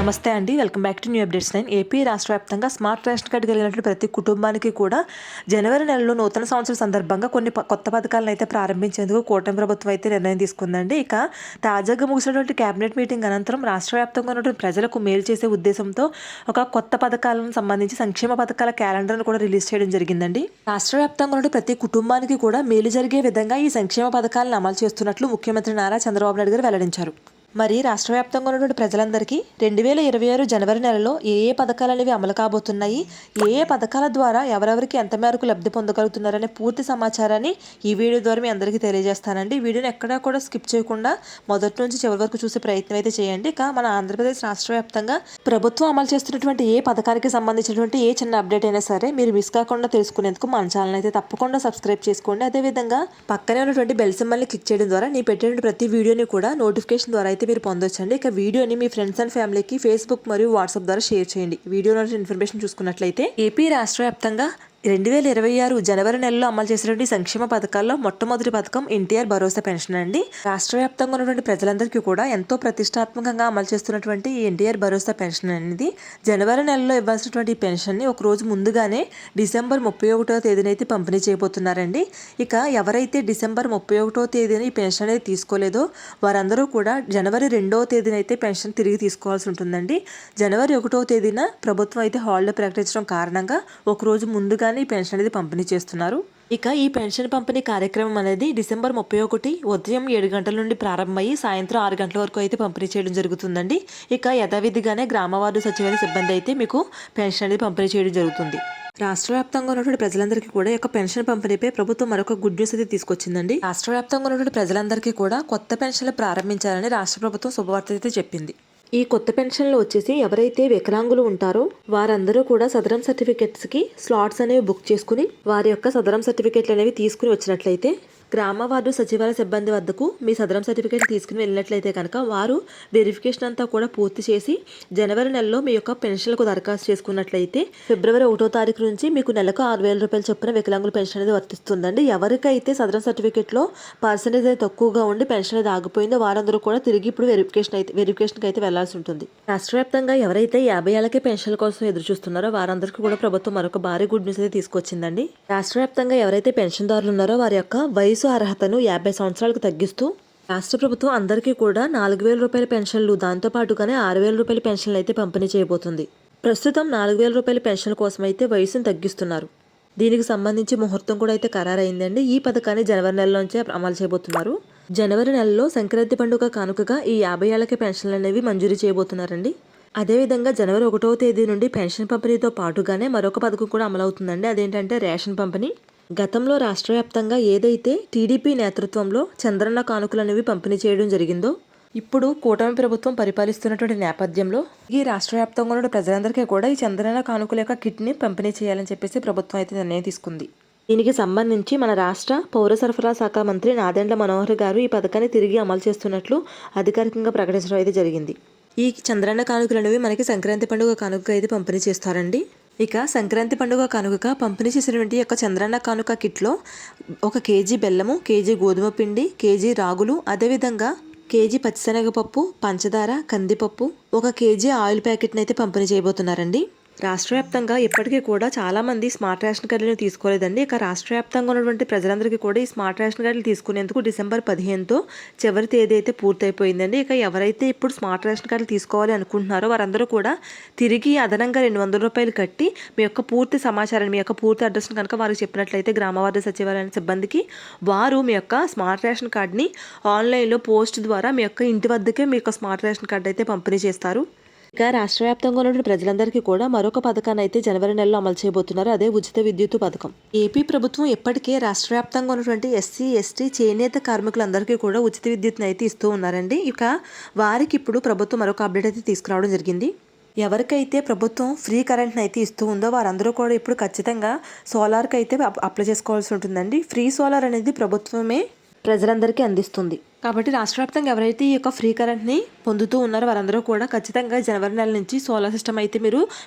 నమస్తే అండి, welcome back to new updates 9. AP రాష్ట్ర వ్యాప్తంగా స్మార్ట్ రేషన్ కార్డు కలిగినటువంటి ప్రతి కుటుంబానికి కూడా జనవరి నెలలో నూతన సంవత్సరం సందర్భంగా కొన్ని కొత్త పథకాలను అయితే ప్రారంభించేందుకు కూటమి ప్రభుత్వం అయితే నిర్ణయం తీసుకుందండి. ఇక తాజాగా ముగిసినటువంటి కేబినెట్ మీటింగ్ అనంతరం రాష్ట్ర వ్యాప్తంగా ఉన్నటువంటి ప్రజలకు మేలు చేసే ఉద్దేశంతో ఒక కొత్త పథకాలను సంబంధించి సంక్షేమ పథకాల క్యాలెండర్ను కూడా రిలీజ్ చేయడం జరిగిందండి. రాష్ట్ర వ్యాప్తంగా ఉన్న ప్రతి కుటుంబానికి కూడా మేలు జరిగే విధంగా ఈ సంక్షేమ పథకాలను అమలు చేస్తున్నట్లు ముఖ్యమంత్రి నారా చంద్రబాబు నాయుడు గారు వెల్లడించారు. మరి రాష్ట్ర వ్యాప్తంగా ఉన్నటువంటి ప్రజలందరికీ 2026 జనవరి నెలలో ఏ పథకాలు అనేవి అమలు కాబోతున్నాయి, ఏ పథకాల ద్వారా ఎవరెవరికి ఎంత మేరకు లబ్ధి పొందగలుగుతున్నారనే పూర్తి సమాచారాన్ని ఈ వీడియో ద్వారా మీ అందరికీ తెలియజేస్తానండి. వీడియోని ఎక్కడా కూడా స్కిప్ చేయకుండా మొదటి నుంచి చివరి వరకు చూసే ప్రయత్నం అయితే చేయండి. ఇక మన ఆంధ్రప్రదేశ్ రాష్ట్ర వ్యాప్తంగా ప్రభుత్వం అమలు చేస్తున్నటువంటి ఏ పథకానికి సంబంధించినటువంటి ఏ చిన్న అప్డేట్ అయినా సరే మీరు మిస్ కాకుండా తెలుసుకునేందుకు మన ఛానల్ అయితే తప్పకుండా సబ్స్క్రైబ్ చేసుకోండి. అదేవిధంగా పక్కనే ఉన్నటువంటి బెల్ సింబల్ని క్లిక్ చేయడం ద్వారా నేను పెట్టినటువంటి ప్రతి వీడియోని కూడా నోటిఫికేషన్ ద్వారా అయితే మీరు పొందొచ్చండి. ఇక వీడియోని మీ ఫ్రెండ్స్ అండ్ ఫ్యామిలీకి ఫేస్బుక్ మరియు వాట్సాప్ ద్వారా షేర్ చేయండి. వీడియోలో ఇన్ఫర్మేషన్ చూసుకున్నట్లయితే ఏపీ రాష్ట్ర వ్యాప్తంగా 2026 జనవరి నెలలో అమలు చేసినటువంటి సంక్షేమ పథకాల్లో మొట్టమొదటి పథకం ఎన్టీఆర్ భరోసా పెన్షన్ అండి. రాష్ట్ర వ్యాప్తంగా ఉన్నటువంటి ప్రజలందరికీ కూడా ఎంతో ప్రతిష్టాత్మకంగా అమలు చేస్తున్నటువంటి ఈ ఎన్టీఆర్ భరోసా పెన్షన్ అనేది జనవరి నెలలో ఇవ్వాల్సినటువంటి ఈ పెన్షన్ని ఒక రోజు ముందుగానే డిసెంబర్ 31వ తేదీన అయితే పంపిణీ చేయబోతున్నారండి. ఇక ఎవరైతే డిసెంబర్ 31వ తేదీన ఈ పెన్షన్ అనేది తీసుకోలేదో వారందరూ కూడా జనవరి 2వ తేదీన అయితే పెన్షన్ తిరిగి తీసుకోవాల్సి ఉంటుందండి. జనవరి 1వ తేదీన ప్రభుత్వం అయితే హాలిడే ప్రకటించడం కారణంగా ఒక రోజు ముందుగా ఈ పెన్షన్ అనేది పంపిణీ చేస్తున్నారు. ఇక ఈ పెన్షన్ పంపిణీ కార్యక్రమం అనేది డిసెంబర్ 31 ఉదయం 7 గంటల నుండి ప్రారంభమయ్యి సాయంత్రం 6 గంటల వరకు అయితే పంపిణీ చేయడం జరుగుతుందండి. ఇక యథావిధిగానే గ్రామ వార్డు సచివాలయ సిబ్బంది అయితే మీకు పెన్షన్ అనేది పంపిణీ చేయడం జరుగుతుంది. రాష్ట్ర వ్యాప్తంగా ఉన్నటువంటి ప్రజలందరికీ కూడా ఈ యొక్క పెన్షన్ పంపిణీపై ప్రభుత్వం మరొక గుడ్ న్యూస్ అయితే తీసుకొచ్చిందండి. రాష్ట్ర వ్యాప్తంగా ఉన్నటువంటి ప్రజలందరికీ కూడా కొత్త పెన్షన్లు ప్రారంభించాలని రాష్ట్ర ప్రభుత్వం శుభవార్త అయితే చెప్పింది. ఈ కొత్త పెన్షన్లు వచ్చేసి ఎవరైతే వికలాంగులు ఉంటారో వారందరూ కూడా సదరం సర్టిఫికెట్స్కి స్లాట్స్ అనేవి బుక్ చేసుకుని వారి యొక్క సదరం సర్టిఫికెట్లు అనేవి తీసుకుని వచ్చినట్లయితే గ్రామ వార్డు సచివాలయ సిబ్బంది వద్దకు మీ సదరం సర్టిఫికేట్ తీసుకుని వెళ్ళినట్లయితే కనుక వారు వెరిఫికేషన్ అంతా కూడా పూర్తి చేసి జనవరి నెలలో మీ యొక్క పెన్షన్లకు దరఖాస్తు చేసుకున్నట్లయితే ఫిబ్రవరి 1వ తారీఖు నుంచి మీకు నెలకు 6,000 రూపాయలు చొప్పున వికలాంగుల పెన్షన్ అనేది వర్తిస్తుందండి. ఎవరికైతే సదరం సర్టిఫికేట్లో పర్సెంటేజ్ అయితే తక్కువగా ఉండి పెన్షన్ అనేది ఆగిపోయిందో వారందరూ కూడా తిరిగి ఇప్పుడు వెరిఫికేషన్కి అయితే వెళ్లాల్సి ఉంటుంది. రాష్ట్ర వ్యాప్తంగా ఎవరైతే 50 ఏళ్లకే పెన్షన్ల కోసం ఎదురు చూస్తున్నారో వారందరికీ కూడా ప్రభుత్వం మరొక భారీ గుడ్ న్యూస్ అయితే తీసుకొచ్చిందండి. రాష్ట్ర వ్యాప్తంగా ఎవరైతే పెన్షన్దారులు ఉన్నారో వారి యొక్క వయసు అర్హతను 50 సంవత్సరాలకు తగ్గిస్తూ రాష్ట్ర ప్రభుత్వం అందరికీ కూడా 4,000 రూపాయల పెన్షన్లు దాంతో పాటుగానే 6,000 రూపాయల పెన్షన్లు అయితే పంపిణీ చేయబోతుంది. ప్రస్తుతం 4,000 రూపాయల పెన్షన్ల కోసం అయితే వయసును తగ్గిస్తున్నారు. దీనికి సంబంధించి ముహూర్తం కూడా అయితే ఖరారైందండి. ఈ పథకాన్ని జనవరి నెలలోంచే అమలు చేయబోతున్నారు. జనవరి నెలలో సంక్రాంతి పండుగ కానుకగా ఈ 50 ఏళ్లకే పెన్షన్లు అనేవి మంజూరు చేయబోతున్నారండి. అదేవిధంగా జనవరి 1వ తేదీ నుండి పెన్షన్ పంపిణీతో పాటుగానే మరొక పథకం కూడా అమలవుతుందండి. అదేంటంటే రేషన్ పంపిణీ. గతంలో రాష్ట్ర వ్యాప్తంగా ఏదైతే టీడీపీ నేతృత్వంలో చంద్రన్న కానుకలు అనేవి పంపిణీ చేయడం జరిగిందో ఇప్పుడు కూటమి ప్రభుత్వం పరిపాలిస్తున్నటువంటి నేపథ్యంలో ఈ రాష్ట్ర వ్యాప్తంగా ఉన్న ప్రజలందరికీ కూడా ఈ చంద్రన్న కానుకల యొక్క కిట్ని పంపిణీ చేయాలని చెప్పేసి ప్రభుత్వం అయితే నిర్ణయం తీసుకుంది. దీనికి సంబంధించి మన రాష్ట్ర పౌర సరఫరా శాఖ మంత్రి నాదెండ్ల మనోహర్ గారు ఈ పథకాన్ని తిరిగి అమలు చేస్తున్నట్లు అధికారికంగా ప్రకటించడం అయితే జరిగింది. ఈ చంద్రన్న కానుకలు అనేవి మనకి సంక్రాంతి పండుగ కానుక అయితే పంపిణీ చేస్తారండి. ఇక సంక్రాంతి పండుగ కానుకగా పంపిణీ చేసినటువంటి యొక్క చంద్రన్న కానుక కిట్లో 1 కేజీ బెల్లము, కేజీ గోధుమ పిండి, కేజీ రాగులు, అదేవిధంగా కేజీ పచ్చిశనగపప్పు, పంచదార, కందిపప్పు, 1 కేజీ ఆయిల్ ప్యాకెట్ని అయితే పంపిణీ చేయబోతున్నారండి. రాష్ట్ర వ్యాప్తంగా ఇప్పటికీ కూడా చాలామంది స్మార్ట్ రేషన్ కార్డులను తీసుకోలేదండి. ఇక రాష్ట్ర వ్యాప్తంగా ఉన్నటువంటి ప్రజలందరికీ కూడా ఈ స్మార్ట్ రేషన్ కార్డులు తీసుకునేందుకు డిసెంబర్ 15తో చివరి తేదీ అయితే పూర్తయిపోయిందండి. ఇక ఎవరైతే ఇప్పుడు స్మార్ట్ రేషన్ కార్డులు తీసుకోవాలి అనుకుంటున్నారో వారందరూ కూడా తిరిగి అదనంగా 200 రూపాయలు కట్టి మీ యొక్క పూర్తి సమాచారాన్ని, మీ యొక్క పూర్తి అడ్రస్ని కనుక వారికి చెప్పినట్లయితే గ్రామ వార్డు సచివాలయ సిబ్బందికి వారు మీ యొక్క స్మార్ట్ రేషన్ కార్డుని ఆన్లైన్లో పోస్ట్ ద్వారా మీ యొక్క ఇంటి వద్దకే మీ యొక్క స్మార్ట్ రేషన్ కార్డు అయితే పంపిణీ చేస్తారు. ఇక రాష్ట్ర వ్యాప్తంగా ఉన్నటువంటి ప్రజలందరికీ కూడా మరొక పథకాన్ని అయితే జనవరి నెలలో అమలు చేయబోతున్నారు. అదే ఉచిత విద్యుత్ పథకం. ఏపీ ప్రభుత్వం ఇప్పటికే రాష్ట్ర వ్యాప్తంగా ఉన్నటువంటి ఎస్సీ, ఎస్టీ, చేనేత కార్మికులందరికీ కూడా ఉచిత విద్యుత్ని అయితే ఇస్తూ ఉన్నారండి. ఇక వారికి ఇప్పుడు ప్రభుత్వం మరొక అప్డేట్ అయితే తీసుకురావడం జరిగింది. ఎవరికైతే ప్రభుత్వం ఫ్రీ కరెంట్ని అయితే ఇస్తూ ఉందో వారందరూ కూడా ఇప్పుడు ఖచ్చితంగా సోలార్కి అయితే అప్లై చేసుకోవాల్సి ఉంటుందండి. ఫ్రీ సోలార్ అనేది ప్రభుత్వమే ప్రజలందరికీ అందిస్తుంది. కాబట్టి రాష్ట్ర వ్యాప్తంగా ఎవరైతే ఈ యొక్క ఫ్రీ కరెంట్ని పొందుతూ ఉన్నారో వారందరూ కూడా ఖచ్చితంగా జనవరి నెల నుంచి సోలార్ సిస్టమ్ అయితే మీరు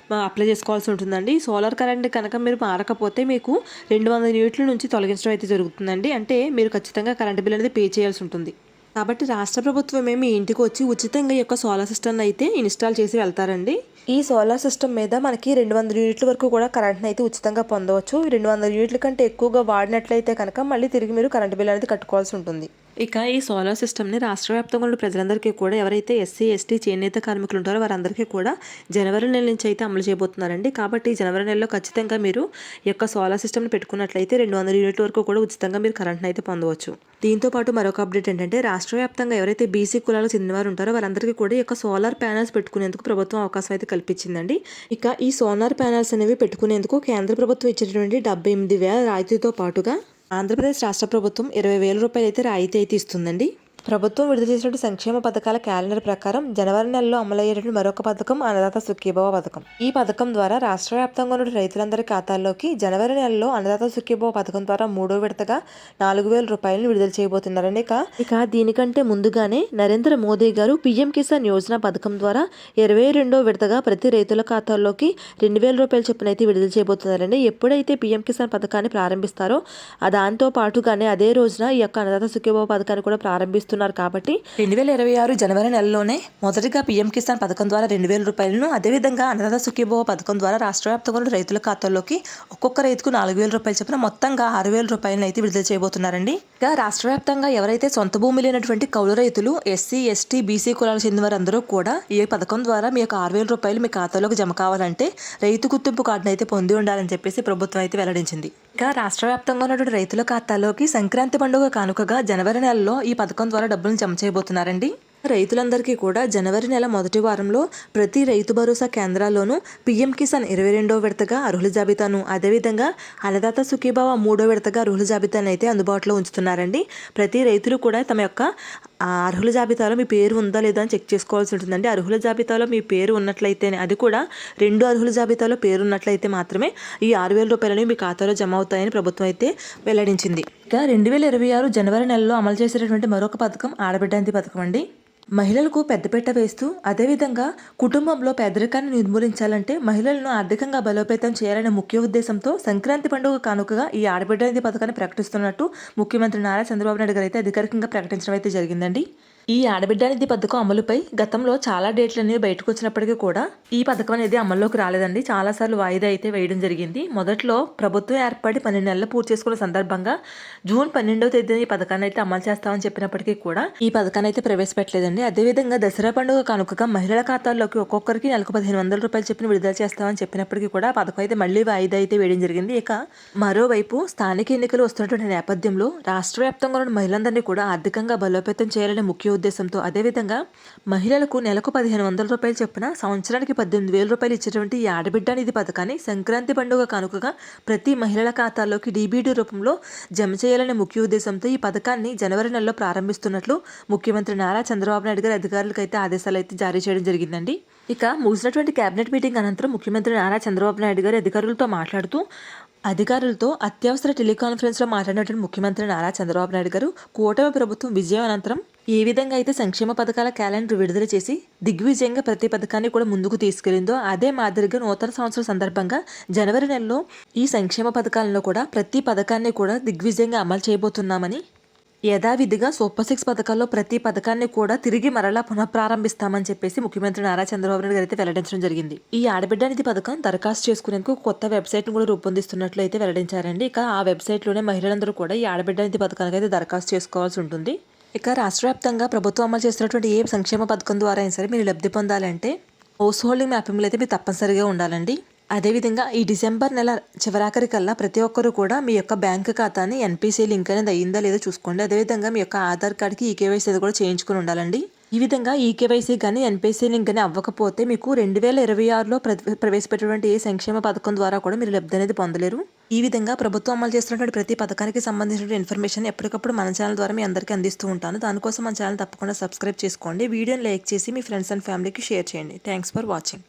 అప్లై చేసుకోవాల్సి ఉంటుందండి. సోలార్ కరెంట్ కనుక మీరు మారకపోతే మీకు 200 యూనిట్ల నుంచి తొలగించడం అయితే జరుగుతుందండి. అంటే మీరు ఖచ్చితంగా కరెంట్ బిల్ అనేది పే చేయాల్సి ఉంటుంది. కాబట్టి రాష్ట్ర ప్రభుత్వమే మీ ఇంటికి వచ్చి ఉచితంగా ఈ యొక్క సోలార్ సిస్టమ్ని అయితే ఇన్స్టాల్ చేసి వెళ్తారండి. ఈ సోలార్ సిస్టమ్ మీద మనకి 200 యూనిట్ల వరకు కూడా కరెంట్ని అయితే ఉచితంగా పొందవచ్చు. 200 యూనిట్ల కంటే ఎక్కువగా వాడినట్లయితే కనుక మళ్ళీ తిరిగి మీరు కరెంట్ బిల్ అనేది కట్టుకోవాల్సి ఉంటుంది. ఇక ఈ సోలార్ సిస్టమ్ని రాష్ట్ర వ్యాప్తంగా ఉన్న ప్రజలందరికీ కూడా ఎవరైతే ఎస్సీ ఎస్టీ చేనేత కార్మికులు ఉంటారో వారందరికీ కూడా జనవరి నెల నుంచి అయితే అమలు చేయబోతున్నారండి. కాబట్టి జనవరి నెలలో ఖచ్చితంగా మీరు ఈ యొక్క సోలార్ సిస్టమ్ని పెట్టుకున్నట్లయితే 200 యూనిట్ల వరకు కూడా ఉచితంగా మీరు కరెంట్ని అయితే పొందవచ్చు. దీంతో పాటు మరొక అప్డేట్ ఏంటంటే రాష్ట్ర వ్యాప్తంగా ఎవరైతే బీసీ కులాలకు చెందినవారు ఉంటారో వారందరికీ కూడా ఈ యొక్క సోలార్ ప్యానల్స్ పెట్టుకునేందుకు ప్రభుత్వం అవకాశం అయితే కల్పించిందండి. ఇక ఈ సోలార్ ప్యానల్స్ అనేవి పెట్టుకునేందుకు కేంద్ర ప్రభుత్వం ఇచ్చేటటువంటి 78,000 రాయితీతో పాటుగా ఆంధ్రప్రదేశ్ రాష్ట్ర ప్రభుత్వం 20,000 రూపాయలు అయితే రాయితీ అయితే ఇస్తుందండి. ప్రభుత్వం విడుదల చేసినటువంటి సంక్షేమ పథకాల క్యాలెండర్ ప్రకారం జనవరి నెలలో అమలయ్యేటువంటి మరొక పథకం అన్నదాత సుఖీభవ పథకం. ఈ పథకం ద్వారా రాష్ట్ర వ్యాప్తంగా ఉన్న రైతులందరి ఖాతాల్లోకి జనవరి నెలలో అన్నదాత సుఖీభవ పథకం ద్వారా 3వ విడతగా 4,000 రూపాయలను విడుదల చేయబోతున్నారండి. ఇక దీనికంటే ముందుగానే నరేంద్ర మోదీ గారు పీఎం కిసాన్ యోజన పథకం ద్వారా 22వ విడతగా ప్రతి రైతుల ఖాతాల్లోకి 2,000 రూపాయల చొప్పున అయితే విడుదల చేయబోతున్నారండి. ఎప్పుడైతే పీఎం కిసాన్ పథకాన్ని ప్రారంభిస్తారో దాంతో పాటుగానే అదే రోజున ఈ యొక్క అన్నదాత సుఖీభవ పథకాన్ని కూడా ప్రారంభిస్తున్నారు. కాబట్టి 2026 జనవరి నెలలోనే మొదటిగా పీఎం కిసాన్ పథకం ద్వారా 2,000 రూపాయలను, అదేవిధంగా అన్నదాత సుఖీభవ పథకం ద్వారా రాష్ట్ర వ్యాప్తంగా రైతుల ఖాతాల్లోకి ఒక్కొక్క రైతుకు 4,000 రూపాయలు చొప్పున మొత్తంగా 6,000 రూపాయలను అయితే విడుదల చేయబోతున్నారండి. ఇక రాష్ట్ర వ్యాప్తంగా ఎవరైతే సొంత భూమి లేనటువంటి కౌలు రైతులు, ఎస్సీ ఎస్టీ బీసీ కులాలకు చెందిన వారందరూ కూడా ఈ పథకం ద్వారా మీ యొక్క 6,000 రూపాయలు మీ ఖాతాలోకి జమ కావాలంటే రైతు గుర్తింపు కార్డును అయితే పొంది ఉండాలని చెప్పేసి ప్రభుత్వం అయితే వెల్లడించింది. ఇక రాష్ట్ర వ్యాప్తంగా ఉన్నటువంటి రైతుల ఖాతాలోకి సంక్రాంతి పండుగ కానుకగా జనవరి నెలలో ఈ పథకం ద్వారా డబ్బులను జమ చేయబోతున్నారండి. రైతులందరికీ కూడా జనవరి నెల మొదటి వారంలో ప్రతి రైతు భరోసా కేంద్రాల్లోనూ పీఎం కిసాన్ 22వ విడతగా అర్హుల జాబితాను, అదేవిధంగా అన్నదాత సుఖీభవ 3వ విడతగా అర్హుల జాబితాను అయితే అందుబాటులో ఉంచుతున్నారండి. ప్రతి రైతులు కూడా తమ యొక్క అర్హుల జాబితాలో మీ పేరు ఉందా లేదా అని చెక్ చేసుకోవాల్సి ఉంటుందండి. అర్హుల జాబితాలో మీ పేరు ఉన్నట్లయితేనే, అది కూడా 2 అర్హుల జాబితాలో పేరు ఉన్నట్లయితే మాత్రమే ఈ 6,000 రూపాయలని మీ ఖాతాలో జమ అవుతాయని ప్రభుత్వం అయితే వెల్లడించింది. ఇక 2026 జనవరి నెలలో అమలు చేసేటటువంటి మరొక పథకం ఆడబిడ్డంతి పథకం అండి. మహిళలకు పెద్దపీట వేస్తూ, అదేవిధంగా కుటుంబంలో పేదరికాన్ని నిర్మూలించాలంటే మహిళలను ఆర్థికంగా బలోపేతం చేయాలనే ముఖ్య ఉద్దేశంతో సంక్రాంతి పండుగ కానుకగా ఈ ఆడబిడ్డ పథకాన్ని ప్రకటిస్తున్నట్టు ముఖ్యమంత్రి నారా చంద్రబాబు నాయుడు గారు అయితే అధికారికంగా ప్రకటించడం అయితే జరిగిందండి. ఈ ఆడబిడ్డ నిధి పథకం అమలుపై గతంలో చాలా డేట్లు అనేవి బయటకు వచ్చినప్పటికీ కూడా ఈ పథకం అనేది అమల్లోకి రాలేదండి. చాలాసార్లు వాయిదా అయితే వేయడం జరిగింది. మొదట్లో ప్రభుత్వం ఏర్పడి 12 నెలలు పూర్తి చేసుకున్న సందర్భంగా జూన్ 12వ తేదీన ఈ పథకాన్ని అయితే అమలు చేస్తామని చెప్పినప్పటికీ కూడా ఈ పథకాన్ని అయితే ప్రవేశపెట్టలేదండి. అదేవిధంగా దసరా పండుగ కానుకగా మహిళల ఖాతాల్లోకి ఒక్కొక్కరికి నెలకు 1,500 రూపాయలు చెప్పిన విడుదల చేస్తామని చెప్పినప్పటికీ కూడా పథకం అయితే మళ్ళీ వాయిదా అయితే వేయడం జరిగింది. ఇక మరోవైపు స్థానిక ఎన్నికలు వస్తున్నటువంటి నేపథ్యంలో రాష్ట్ర వ్యాప్తంగా ఉన్న మహిళలందరినీ కూడా ఆర్థికంగా బలోపేతం చేయాలనే ముఖ్య ఉద్దేశంతో, అదేవిధంగా మహిళలకు నెలకు 1,500 రూపాయలు చొప్పున సంవత్సరానికి 18,000 రూపాయలు ఇచ్చేటువంటి ఈ ఆడబిడ్డ నిధి పథకాన్ని సంక్రాంతి పండుగ కానుకగా ప్రతి మహిళల ఖాతాల్లోకి డీబీటీ రూపంలో జమ చేయాలనే ముఖ్య ఉద్దేశంతో ఈ పథకాన్ని జనవరి నెలలో ప్రారంభిస్తున్నట్లు ముఖ్యమంత్రి నారా చంద్రబాబు నాయుడు గారు అధికారులకు అయితే ఆదేశాలు అయితే జారీ చేయడం జరిగిందండి. ఇక ముగిసినటువంటి కేబినెట్ మీటింగ్ అనంతరం ముఖ్యమంత్రి నారా చంద్రబాబు నాయుడు గారు అధికారులతో అత్యవసర టెలికాన్ఫరెన్స్లో మాట్లాడినటువంటి ముఖ్యమంత్రి నారా చంద్రబాబు నాయుడు గారు కూటమి ప్రభుత్వం విజయం అనంతరం ఏ విధంగా అయితే సంక్షేమ పథకాల క్యాలెండర్ విడుదల చేసి దిగ్విజయంగా ప్రతి పథకాన్ని కూడా ముందుకు తీసుకెళ్లిందో అదే మాదిరిగా నూతన సంవత్సరం సందర్భంగా జనవరి నెలలో ఈ సంక్షేమ పథకాలను కూడా ప్రతి పథకాన్ని కూడా దిగ్విజయంగా అమలు చేయబోతున్నామని, యథావిధిగా సూపర్ 6 పథకాల్లో ప్రతి పథకాన్ని కూడా తిరిగి మరలా పునఃప్రారంభిస్తామని చెప్పేసి ముఖ్యమంత్రి నారా చంద్రబాబు నాయుడు గారు అయితే వెల్లడించడం జరిగింది. ఈ ఆడబిడ్డ నిధి పథకం దరఖాస్తు చేసుకునేందుకు కొత్త వెబ్సైట్ను కూడా రూపొందిస్తున్నట్లు అయితే వెల్లడించారండి. ఇక ఆ వెబ్సైట్లోనే మహిళలందరూ కూడా ఈ ఆడబిడ్డ నిధి పథకానికి అయితే దరఖాస్తు చేసుకోవాల్సి ఉంటుంది. ఇక రాష్ట్ర వ్యాప్తంగా ప్రభుత్వం అమలు చేస్తున్నటువంటి ఏ సంక్షేమ పథకం ద్వారా అయినా సరే మీరు లబ్ధి పొందాలంటే హౌస్ హోల్డింగ్ మ్యాపింగ్లో అయితే మీరు తప్పనిసరిగా ఉండాలండి. అదేవిధంగా ఈ డిసెంబర్ నెల చివరాఖరికల్లా ప్రతి ఒక్కరు కూడా మీ యొక్క బ్యాంకు ఖాతాని ఎన్పిసి లింక్ అనేది అయ్యిందా లేదో చూసుకోండి. అదేవిధంగా మీ యొక్క ఆధార్ కార్డ్కి ఈకేవైసీ అనేది కూడా చేయించుకుని ఉండాలండి. ఈ విధంగా ఈకేవైసీ కానీ ఎన్పిసి లింక్ కానీ అవ్వకపోతే మీకు 2026లో ప్రవేశపెట్టినటువంటి ఏ సంక్షేమ పథకం ద్వారా కూడా మీరు లబ్ధి అనేది పొందలేరు. ఈ విధంగా ప్రభుత్వం అమలు చేస్తున్నటువంటి ప్రతి పథకానికి సంబంధించిన ఇన్ఫర్మేషన్ ఎప్పటికప్పుడు మన ఛానల్ ద్వారా మీ అందరికీ అందిస్తూ ఉంటాను. దానికోసం మన ఛానల్ తప్పకుండా సబ్స్క్రైబ్ చేసుకోండి. వీడియోని లైక్ చేసి మీ ఫ్రెండ్స్ అండ్ ఫ్యామిలీకి షేర్ చేయండి. Thanks for watching.